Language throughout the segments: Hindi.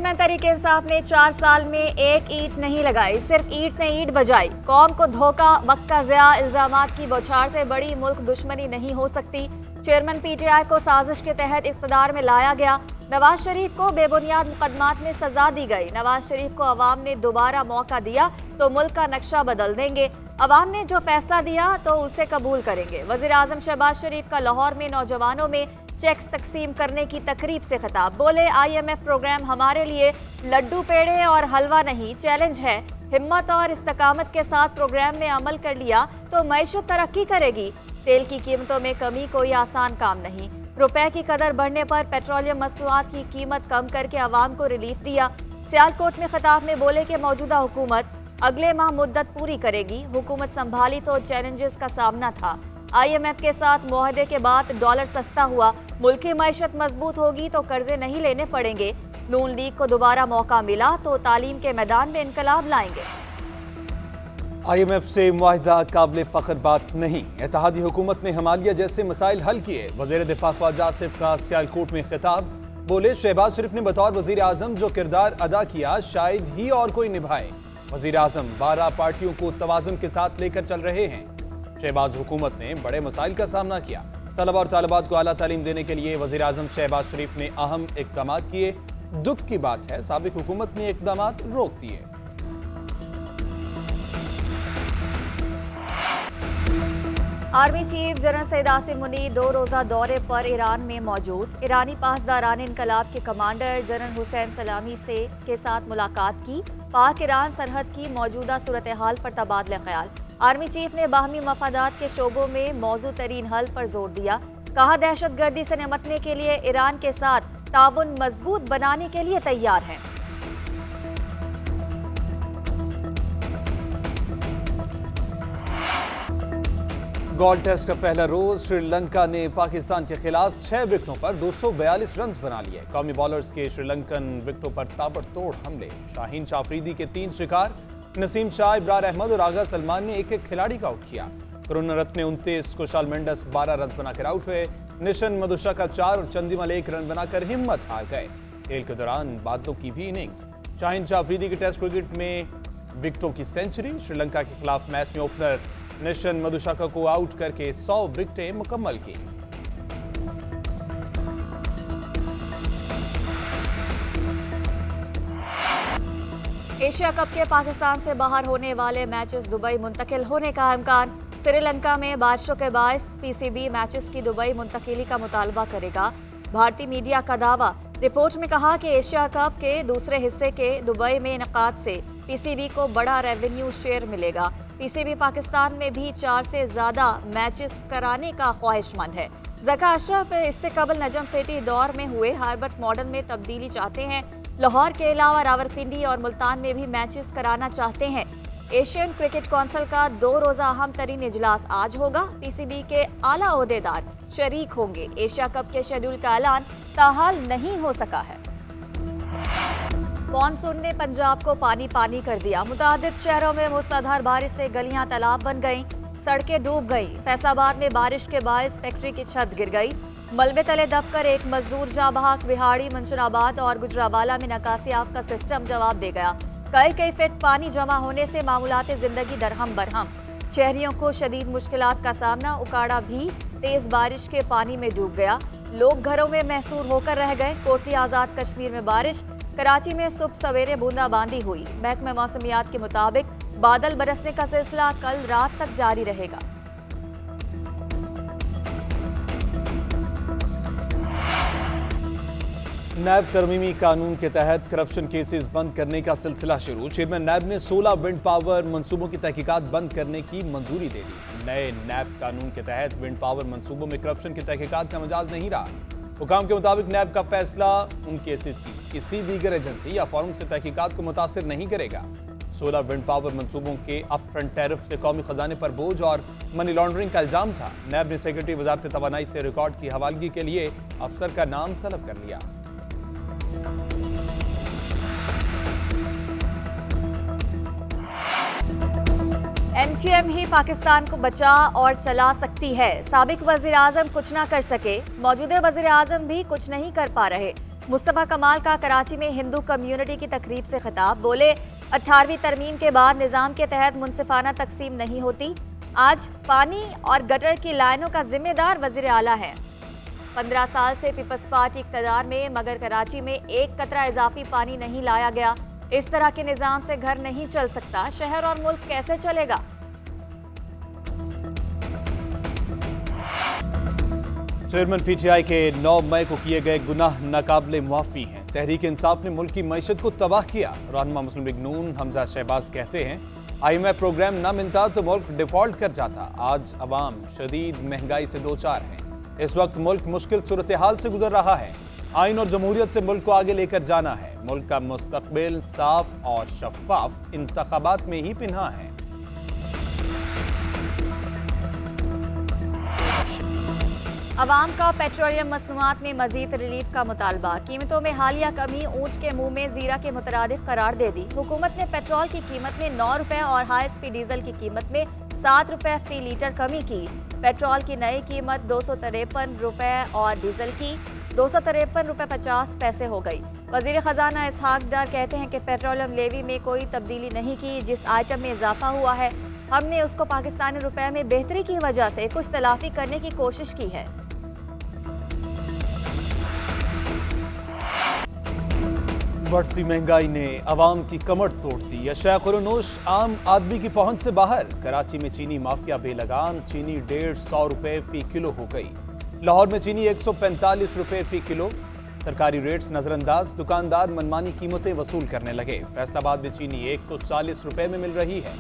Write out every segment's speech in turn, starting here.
चेयरमैन तहरीके इंसाफ ने 4 साल में एक ईंट नहीं लगाई, सिर्फ ईंट से ईंट बजाई। कौम को धोखा, वक्त का ज़िया, इल्जामात की बौछार से बड़ी मुल्क दुश्मनी नहीं हो सकती। चेयरमैन पीटीआई को साजिश के तहत इक़्तिदार में लाया गया। नवाज शरीफ को बेबुनियाद मुकदमात में सजा दी गई। नवाज शरीफ को अवाम ने दोबारा मौका दिया तो मुल्क का नक्शा बदल देंगे। अवाम ने जो फैसला दिया तो उसे कबूल करेंगे। वज़ीर आज़म शहबाज शरीफ का लाहौर में नौजवानों में चेक्स तकसीम करने की तकरीब से खिताब। बोले, IMF प्रोग्राम हमारे लिए लड्डू पेड़े और हलवा नहीं, चैलेंज है। हिम्मत और इस्तकामत के साथ प्रोग्राम में अमल कर लिया तो मईशत तरक्की करेगी। तेल की कीमतों में कमी कोई आसान काम नहीं। रुपए की कदर बढ़ने पर पेट्रोलियम मसनूआत की कीमत कम करके अवाम को रिलीफ दिया। सियालकोट में खिताब में बोले कि मौजूदा हुकूमत अगले माह मुद्दत पूरी करेगी। हुकूमत संभाली तो चैलेंजेस का सामना था। IMF के साथ मुआहदे के बाद डॉलर सस्ता हुआ। मुल्की मईशत मजबूत होगी तो कर्जे नहीं लेने पड़ेंगे। नून लीग को दोबारा मौका मिला तो तालीम के मैदान में इनकलाब लाएंगे। IMF से मुआहिदा काबिल फख्र बात नहीं। इत्तेहादी हुकूमत ने हिमालय जैसे मसाइल हल किए। वज़ीर दिफा ख्वाजा आसिफ का सियालकोट में खिताब। बोले, शहबाज शरीफ ने बतौर वज़ीर आज़म जो किरदार अदा किया शायद ही और कोई निभाए। वज़ीर आज़म 12 पार्टियों को तवाज़ुन के साथ लेकर चल रहे हैं। शहबाज हुकूमत ने बड़े मसाइल का सामना किया। तलबा और तालिबात को आला तालीम देने के लिए वज़ीर आज़म शहबाज शरीफ ने अहम इक़दाम किए। दुख की बात है साबिक हुकूमत ने इक़दाम रोक दिए। Army chief general Syed Asim Munir 2 रोज़ा दौरे पर ईरान में मौजूद। ईरानी पासदारान इनकलाब के कमांडर जनरल हुसैन सलामी के साथ मुलाकात की। पाक ईरान सरहद की मौजूदा सूरत हाल पर तबादला ख्याल। आर्मी चीफ ने बाहमी मफादात के शोबों में मौजू तरीन हल पर जोर दिया। कहा, दहशत गर्दी से निपटने के लिए ईरान के साथ ताउन मजबूत बनाने के लिए तैयार हैं। गोल्ड टेस्ट का पहला रोज श्रीलंका ने पाकिस्तान के खिलाफ 6 विकेटों पर 242 रन बना लिए। कौमी बॉलर्स के श्रीलंकन विकेटों पर ताबड़तोड़ हमले। शाहीन शाह अफरीदी के 3 शिकार। नसीम शाह, इब्रार अहमद और आगा सलमान ने एक खिलाड़ी का आउट किया। करुण रत्ने 29, कुशाल मेंडस 12 रन बनाकर आउट हुए। निशन मधुशाका 4 और चंदीमल 1 रन बनाकर हिम्मत हार गए। खेल के दौरान बादलों की भी इनिंग्स। शाहीन शाह अफरीदी के टेस्ट क्रिकेट में विकेटों की सेंचुरी। श्रीलंका के खिलाफ मैच में ओपनर निशन मधुशाका को आउट करके 100 विकेटें मुकम्मल की। एशिया कप के पाकिस्तान से बाहर होने वाले मैचेस दुबई मुंतकिल होने का इम्कान। श्रीलंका में बारिशों के बायस PCB मैचेस की दुबई मुंतकिली का मुतालबा करेगा। भारतीय मीडिया का दावा। रिपोर्ट में कहा कि एशिया कप के दूसरे हिस्से के दुबई में इनकाद से PCB को बड़ा रेवेन्यू शेयर मिलेगा। PCB पाकिस्तान में भी 4 से ज्यादा मैचेस कराने का ख्वाहिशमंद है। ज़का अशरफ इससे कबल नजम सेठी दौर में हुए हार्बर्ट मॉडल में तब्दीली चाहते हैं। लाहौर के अलावा रावलपिंडी और मुल्तान में भी मैचेस कराना चाहते हैं। एशियन क्रिकेट कौंसिल का 2 रोज़ा अहम तरीन इजलास आज होगा। PCB के आला ओहदेदार शरीक होंगे। एशिया कप के शेड्यूल का ऐलान ताहाल नहीं हो सका है। मानसून ने पंजाब को पानी पानी कर दिया। मुतादिद शहरों में मूसलाधार बारिश से गलियां तालाब बन गईं, सड़कें डूब गईं। फैसलाबाद में बारिश के बायस फैक्ट्री की छत गिर गई। मलबे तले दबकर एक मजदूर जाँ बहक। बिहाड़ी, मंशराबाद और गुजरावाला में नकासियाब का सिस्टम जवाब दे गया। कई फीट पानी जमा होने से मामूलात जिंदगी दरहम बरहम। शहरियों को शदीद मुश्किलात का सामना। उकाड़ा भी तेज बारिश के पानी में डूब गया। लोग घरों में महसूर होकर रह गए। कोटली आजाद कश्मीर में बारिश। कराची में सुबह सवेरे बूंदाबांदी हुई। महकमे मौसमियात के मुताबिक बादल बरसने का सिलसिला कल रात तक जारी रहेगा। नैब तरमीमी कानून के तहत करप्शन केसेस बंद करने का सिलसिला शुरू। चेयरमैन नैब ने 16 विंड पावर मंसूबों की तहकीकात बंद करने की मंजूरी दे दी। नए नैब कानून के तहत विंड पावर मंसूबों में करप्शन की तहकीकात का मजाज नहीं रहा। हुकाम के मुताबिक नैब का फैसला उन केसेस की किसी दीगर एजेंसी या फॉर्म से तहकीकात को मुतासिर नहीं करेगा। 16 विंड पावर मंसूबों के अप फ्रंट टैरिफ से कौमी खजाने पर बोझ और मनी लॉन्ड्रिंग का इल्जाम था। नैब ने सेक्रेटरी वजारत तवानाई से रिकॉर्ड की हवालगी के लिए अफसर का नाम तलब कर लिया। MQM ही पाकिस्तान को बचा और चला सकती है। साबिक वजीर आजम कुछ ना कर सके, मौजूदा वजीर आजम भी कुछ नहीं कर पा रहे। मुस्तफा कमाल का कराची में हिंदू कम्युनिटी की तकरीब से खिताब, बोले 18वीं तरमीम के बाद निज़ाम के तहत मुनसिफाना तकसीम नहीं होती। आज पानी और गटर की लाइनों का जिम्मेदार वज़ीर आला है। 15 साल से पीपल्स पार्टी इक़्तिदार में, मगर कराची में एक कतरा इजाफी पानी नहीं लाया गया। इस तरह के निज़ाम से घर नहीं चल सकता, शहर और मुल्क कैसे चलेगा। चेयरमैन पीटीआई के 9 मई को किए गए गुनाह नाकाबिले मुआफ़ी हैं। तहरीक इंसाफ ने मुल्क की मईशत को तबाह किया। रहनुमा मुस्लिम लीग नून हमजा शहबाज कहते हैं, IMF प्रोग्राम न मिलता तो मुल्क डिफॉल्ट कर जाता। आज अवाम शदीद महंगाई से दो चार हैं। इस वक्त मुल्क मुश्किल सूरत हाल से गुजर रहा है। आइन और जमहूरियत से मुल्क को आगे लेकर जाना है। मुल्क का मुस्तकबिल साफ और शफाफ इंतखाबात में ही पिन्हा है। अवाम का पेट्रोलियम मसनूआत में मजीद रिलीफ का मुतालबा। कीमतों में हालिया कमी ऊंट के मुंह में जीरा के मुतरादिफ करार दे दी। हुकूमत ने पेट्रोल की कीमत में 9 रुपए और हाई स्पीड डीजल की कीमत में 7 रुपए फी लीटर कमी की। पेट्रोल की नई कीमत 253 रुपए और डीजल की 253 रुपए 50 पैसे हो गई। वजीर खजाना इसहाक डार कहते हैं कि पेट्रोलियम लेवी में कोई तब्दीली नहीं की। जिस आइटम में इजाफा हुआ है, हमने उसको पाकिस्तानी रुपए में बेहतरी की वजह से कुछ तलाफी करने की कोशिश की है। बढ़ती महंगाई ने अवाम की कमर तोड़ दी। अशया खुरनोश आम आदमी की पहुंच से बाहर। कराची में चीनी माफिया बेलगाम। चीनी 150 रुपए फी किलो हो गई। लाहौर में चीनी 145 रुपए फी किलो। सरकारी रेट्स नजरअंदाज। दुकानदार मनमानी कीमतें वसूल करने लगे। फैसलाबाद में चीनी 140 रुपए में मिल रही है।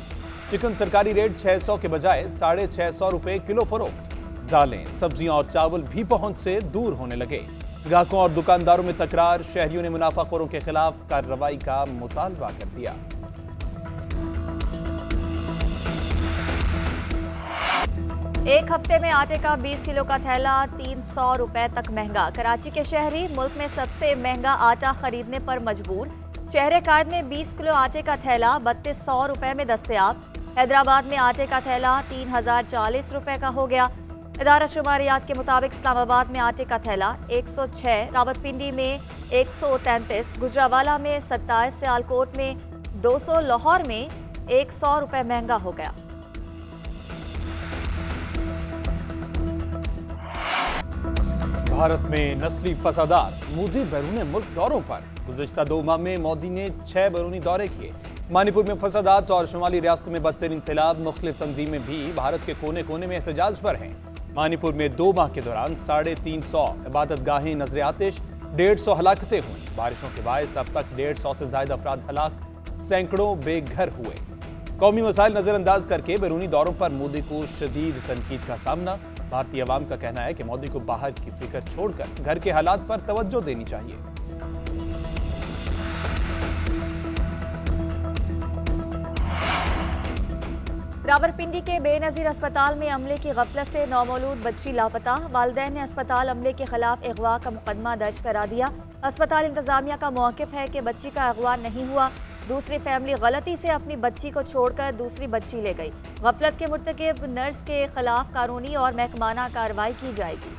चिकन सरकारी रेट 600 के बजाय 650 रुपए किलो फरोख्त। दालें, सब्जियां और चावल भी पहुंच से दूर होने लगे। ग्राहकों और दुकानदारों में तकरार। शहरियों ने मुनाफाखोरों के खिलाफ कार्रवाई का मुतालबा कर दिया। एक हफ्ते में आटे का 20 किलो का थैला 300 रुपए तक महंगा। कराची के शहरी मुल्क में सबसे महंगा आटा खरीदने पर मजबूर। शहर कायद में 20 किलो आटे का थैला 3200 रुपए में दस्तयाब। हैदराबाद में आटे का थैला 3040 रुपए का हो गया। इदारा शुमारियात के मुताबिक इस्लामाबाद में आटे का थैला 106, रावलपिंडी में 133, गुजरावाला में 27, सियालकोट में 200, लाहौर में 100 रुपए महंगा हो गया। भारत में नस्ली फसादात। मोदी बैरून मुल्क दौरों पर। गुज़िश्ता 2 माह में मोदी ने 6 बैरूनी दौरे किए। मणिपुर में फसादात और शुमाली रियासतों में बदतरीन सैलाब। मुख्तलिफ तंजीमें भी भारत के कोने कोने में एहतजाज पर हैं। मणिपुर में 2 माह के दौरान 350 इबादत गाहें नजर आतिश। 150 हलाकतें हुई। बारिशों के बायस अब तक 150 से ज्यादा अफराद हलाक। सैकड़ों बेघर हुए। कौमी मसाइल नजरअंदाज करके बैरूनी दौरों पर मोदी को शदीद तनकीद का सामना। भारतीय अवाम का कहना है कि मोदी को बाहर की फिक्र छोड़कर घर के हालात पर तवज्जो देनी चाहिए। रावलपिंडी के बेनजीर अस्पताल में अमले की गफलत से नौमौलूद बच्ची लापता। वालिदैन ने अस्पताल अमले के खिलाफ अगवा का मुकदमा दर्ज करा दिया। अस्पताल इंतजामिया का मौक़िफ़ है कि बच्ची का अगवा नहीं हुआ। दूसरी फैमिली गलती से अपनी बच्ची को छोड़कर दूसरी बच्ची ले गई। गफलत के मुर्तकिब नर्स के खिलाफ कानूनी और महकमाना कार्रवाई की जाएगी।